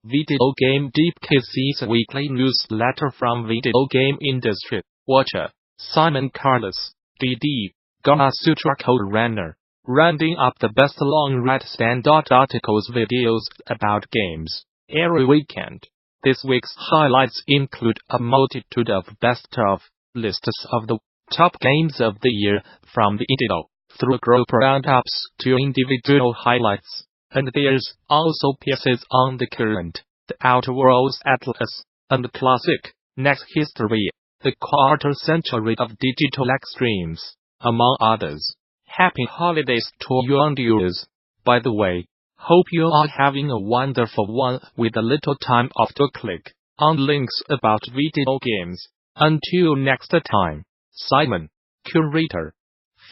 Video Game Deep KC's weekly newsletter from video game industry. Watcher, Simon Carless, GDC Gamasutra co-runner, rounding up the best long-read standout articles videos about games every weekend. This week's highlights include a multitude of best-of lists of the top games of the year, from the individual through group roundups to individual highlights. And there's also pieces on the current, the Outer Worlds Atlas, and the classic NES History, the quarter-century of digital extremes, among others. Happy holidays to you and yours. By the way, hope you are having a wonderful one with a little time off to click on links about video games. Until next time, Simon, curator.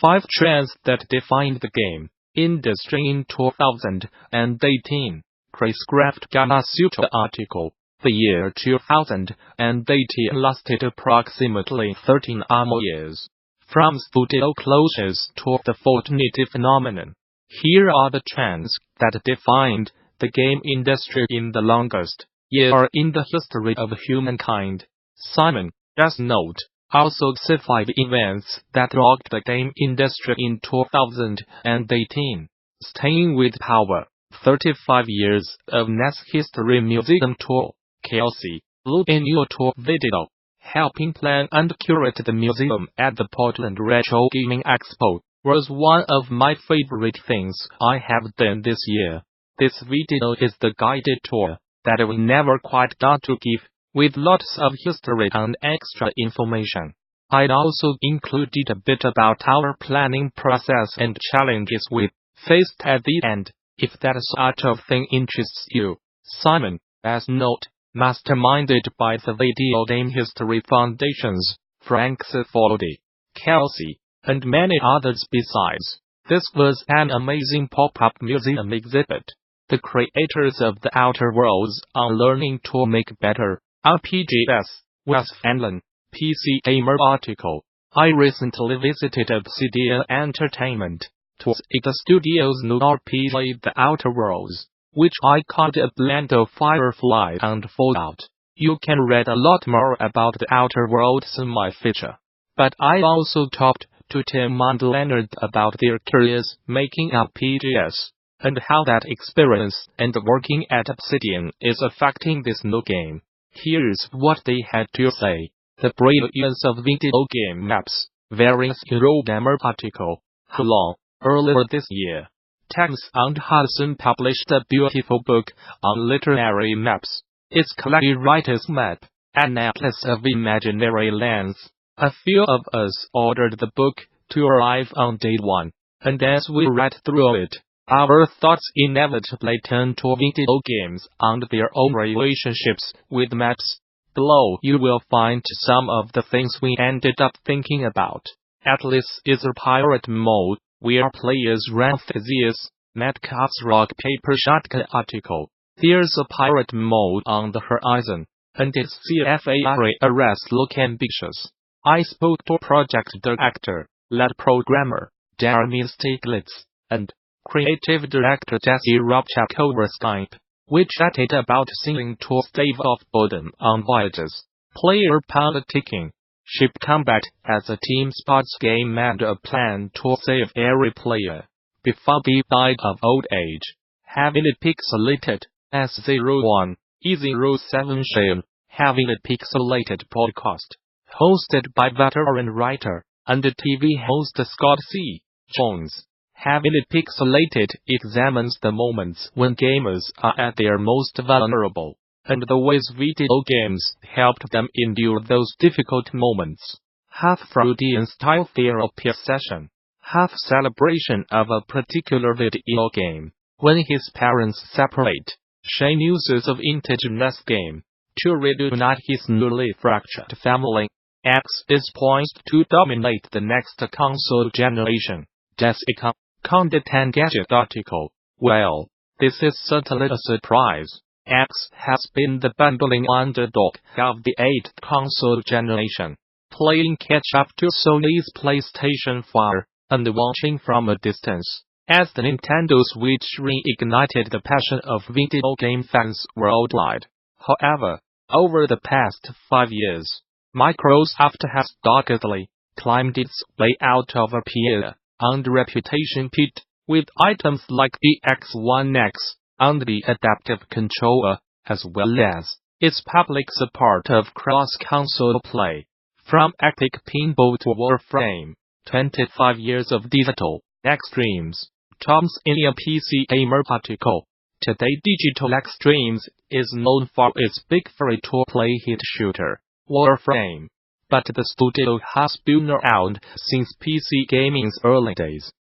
5 trends that defined the game industry in 2018. Kris Graft Gamasutra article. The year 2018 lasted approximately 13 years. From studio closures to the Fortnite phenomenon. Here are the trends that defined the game industry in the longest year in the history of humankind. Simon, just note. Also Cifaldi events that rocked the game industry in 2018. Staying with power. 35 years of NES History Museum Tour. Kelsey Lewin tour video. Helping plan and curate the museum at the Portland Retro Gaming Expo was one of my favorite things I have done this year. This video is the guided tour that we never quite got to give, with lots of history and extra information. I'd also included a bit about our planning process and challenges we faced at the end, if that sort of thing interests you. Simon, as note, masterminded by the Video Game History Foundation's Cifaldi Kelsey, and many others besides. This was an amazing pop-up museum exhibit. The creators of the Outer Worlds are learning to make better RPGs. Wes Fenlon, PC Gamer article. I recently visited Obsidian Entertainment to see the studio's new RPG The Outer Worlds, which I called a blend of Firefly and Fallout. You can read a lot more about the Outer Worlds in my feature. But I also talked to Tim and Leonard about their careers making RPGs, and how that experience and working at Obsidian is affecting this new game. Here's what they had to say. The brilliance of video game maps. Various Eurogamer article. How long? Earlier this year, Thames and Hudson published a beautiful book on literary maps. It's called Writer's Map, an atlas of imaginary lands. A few of us ordered the book to arrive on day 1, and as we read through it, our thoughts inevitably turned to video games and their own relationships with maps. Below you will find some of the things we ended up thinking about. Atlas is a pirate mode, where players run Theseus, Metcalf's RockPaperShotgun article. There's a pirate mode on the horizon, and its CFARA arrests look ambitious. I spoke to project director, lead programmer, Jeremy Stieglitz, and creative director Jesse Rapczak over Skype. We chatted about seeing to stave off boredom on Voyages, player politicking, ship combat as a team sports game, and a plan to save every player before they died of old age. Heavily Pixelated, S01, E07 Shale, Heavily Pixelated podcast, hosted by veteran writer and TV host Scott C. Jones. Heavily Pixelated examines the moments when gamers are at their most vulnerable, and the ways video games helped them endure those difficult moments. Half Freudian-style therapy session, half celebration of a particular video game. When his parents separate, Shane uses a vintage NES game to reunite his newly fractured family. X is poised to dominate the next console generation. Jessica, Conditt Engadget article. Well, this is certainly a surprise. X has been the bundling underdog of the 8th console generation, playing catch-up to Sony's PlayStation 4, and watching from a distance. as the Nintendo Switch reignited the passion of video game fans worldwide. However, over the past 5 years, Microsoft has doggedly climbed its way out of a peer and reputation pit, with items like the X1X and the adaptive controller, as well as its public support of cross-console play. From epic pinball to Warframe, 25 years of digital extremes, Tom's in a PC Gamer article. Today Digital Extremes is known for its big free-to-play hit shooter, Warframe. But the studio has been around since PC gaming's early days.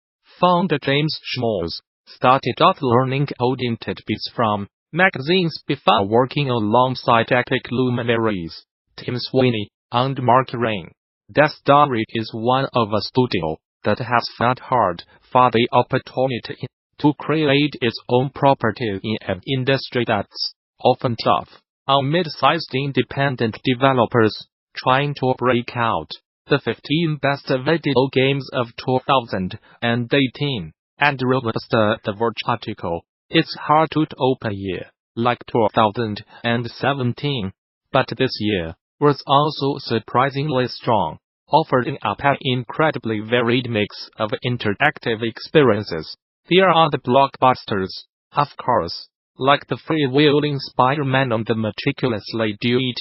Founder James Schmalz started off learning coding tidbits from magazines before working alongside epic luminaries, Tim Sweeney and Mark Rain. That story is one of a studio that has fought hard for the opportunity to create its own property in an industry that's often tough on mid-sized independent developers trying to break out. The 15 best video games of 2018, and released the Verge article. It's hard to top a year like 2017, but this year was also surprisingly strong, offering up an incredibly varied mix of interactive experiences. There are the blockbusters, of course, like the freewheeling Spider-Man on the meticulously detailed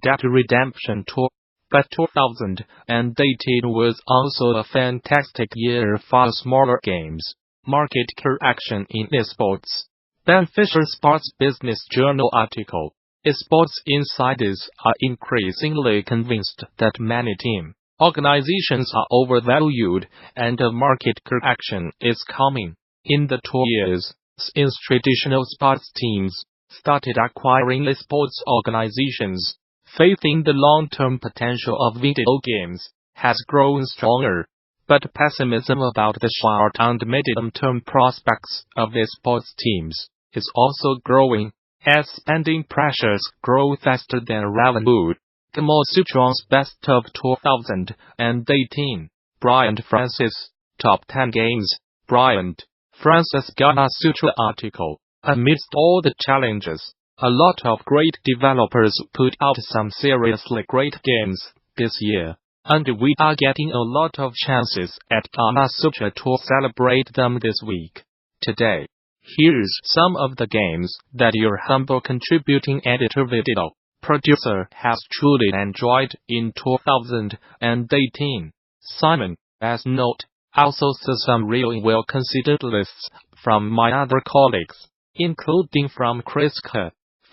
Dead Redemption 2. But 2018 was also a fantastic year for smaller games. Market correction in esports. Ben Fisher's Sports Business Journal article. Esports insiders are increasingly convinced that many team organizations are overvalued and a market correction is coming. In the 2 years since traditional sports teams started acquiring esports organizations, faith in the long-term potential of video games has grown stronger, but pessimism about the short and medium-term prospects of esports teams is also growing, as spending pressures grow faster than revenue. Gamasutra's Best of 2018, Bryant Francis, Top 10 Games, Bryant Francis Gamasutra article. Amidst all the challenges, a lot of great developers put out some seriously great games this year, and we are getting a lot of chances at Gamasutra to celebrate them this week. Today, here's some of the games that your humble contributing editor video producer has truly enjoyed in 2018. Simon, as note, also saw some really well-considered lists from my other colleagues, including from Kris,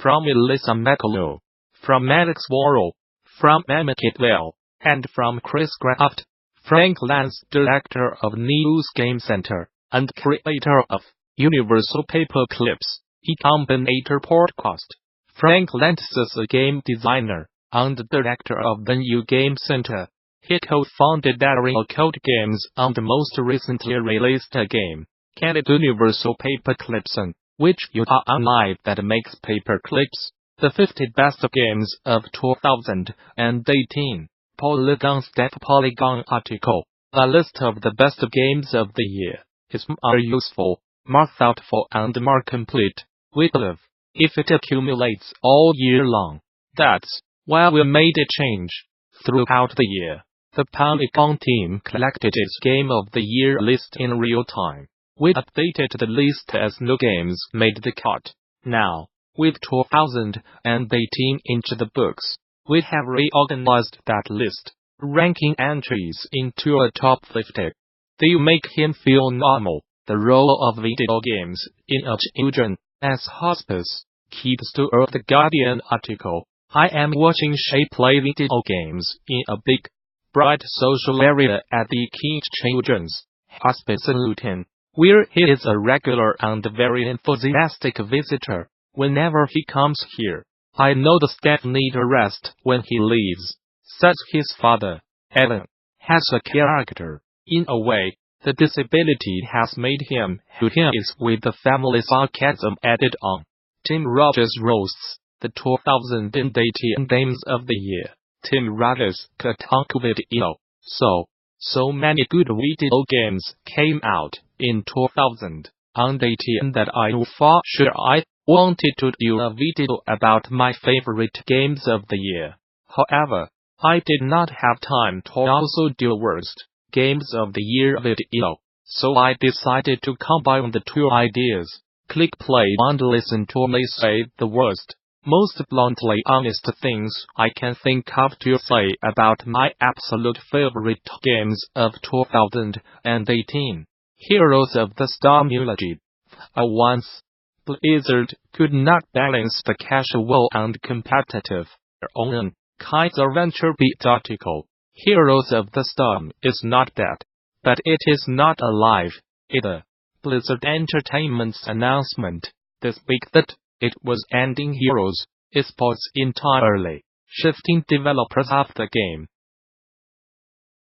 from Alissa McAloon, from Alex Worrell, from Emma Kidwell, and from Kris Graft, Frank Lance, director of News Game Center, and creator of Universal Paperclips, a Combinator podcast. Frank Lance is a game designer and director of the New Game Center. He co-founded Daring Code Games and most recently released a game, Conditt Universal Paperclips, which you are online that makes paperclips. The 50 best games of 2018. Polygon Step Polygon article. A list of the best games of the year is more useful, more thoughtful and more complete, we believe, if it accumulates all year long. That's why we made a change. Throughout the year, the Polygon team collected its Game of the Year list in real time. We updated the list as new games made the cut. Now, with 2018 into the books, we have reorganized that list, ranking entries into a top 50. They make him feel normal. The role of video games in a children as hospice. Keeps to The Guardian article. I am watching Shay play video games in a big, bright social area at the King's Children's Hospice in Luton, where he is a regular and very enthusiastic visitor. Whenever he comes here, I know the staff need a rest when he leaves, says his father. Alan has a character. In a way, the disability has made him who he is with the family sarcasm added on. Tim Rogers roasts the 2018 games of the year. Tim Rogers could talk video, so So many good video games came out in 2018 that I thought sure I wanted to do a video about my favorite games of the year. However, I did not have time to also do worst games of the year video, so I decided to combine the two ideas. Click play and listen to me say the worst, most bluntly honest things I can think of to say about my absolute favorite games of 2018. Heroes of the Storm eulogy. Once, Blizzard could not balance the casual and competitive. Rowan Kaiser venture beat article. Heroes of the Storm is not bad, but it is not alive either. Blizzard Entertainment's announcement this week that it was ending Heroes esports entirely, shifting developers of the game